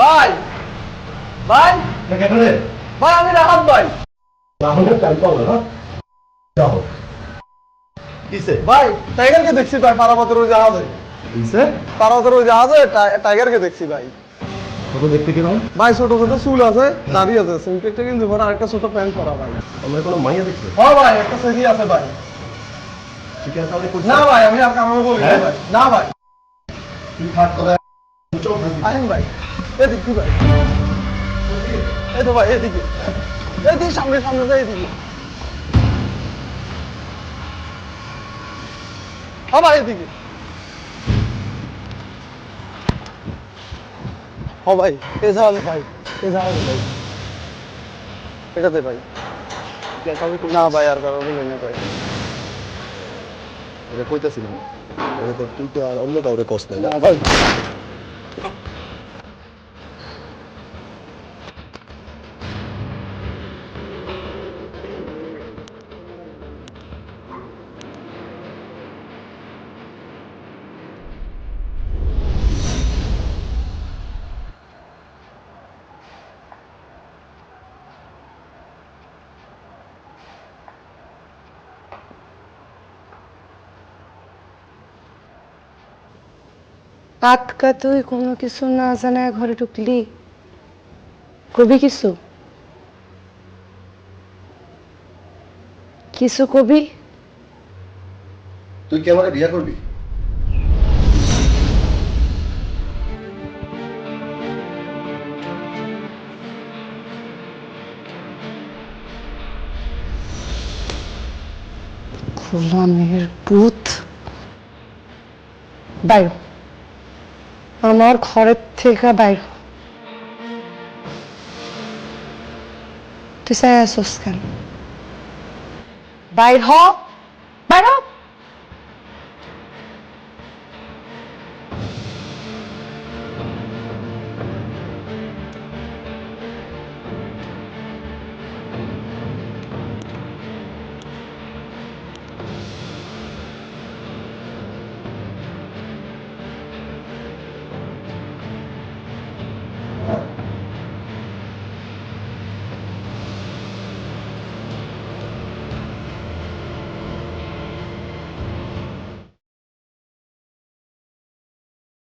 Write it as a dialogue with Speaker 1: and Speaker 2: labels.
Speaker 1: ভাই ভাই
Speaker 2: এখানে
Speaker 1: ভাই আমি রাহাত ভাই।
Speaker 2: রাহুলের টাইম পাবো না যাও কিসে
Speaker 1: ভাই টাইগারকে দেখছি ভাই পারাবতের ওই জাহাজে।
Speaker 2: কিসে
Speaker 1: পারাবতের ওই জাহাজে টাইগারকে দেখছি ভাই।
Speaker 2: তোকে দেখতে কিরকম
Speaker 1: ভাই ছোট ছোট চুল আছে, দাঁড়িয়ে আছে, সিম্পেক্টটা কিন্তু পরে আরেকটা ছোট প্যান্ট পরা ভাই।
Speaker 2: আমরা কোনো মাইয়া দেখছি
Speaker 1: হ্যাঁ ভাই একটা সেটি আছে ভাই।
Speaker 2: ঠিক আছে তাহলে
Speaker 1: না ভাই আমি আর কামাবো বলি না ভাই। না ভাই
Speaker 2: তুই থাক করে
Speaker 1: আইন ভাই এদিক কি ভাই, এই তো ভাই এদিকে, এদিকে সামনে সামনে যাই এদিকে। হ্যাঁ ভাই এদিকে। হ্যাঁ ভাই এ যাবে ভাই, এ যাবে ভাই, এটাতে ভাই। না ভাই আর কারো বলি না ভাই।
Speaker 2: এটা কইতাছিলাম এটা তো তুই তো আর অন্য কাউরে কষ্ট নেই
Speaker 1: না ভাই
Speaker 3: আটকা তুই কোনো কিছু না জানায় ঘরে ঢুকলি, কবি কিছু কিছু কবি।
Speaker 2: তুই কি আমাকে বিয়ে করবি
Speaker 3: গোলামের পুত, বাইর হ। আমার ঘরের থেকে বাইর হ। তুই চাই আসস কেন? বাইর হ।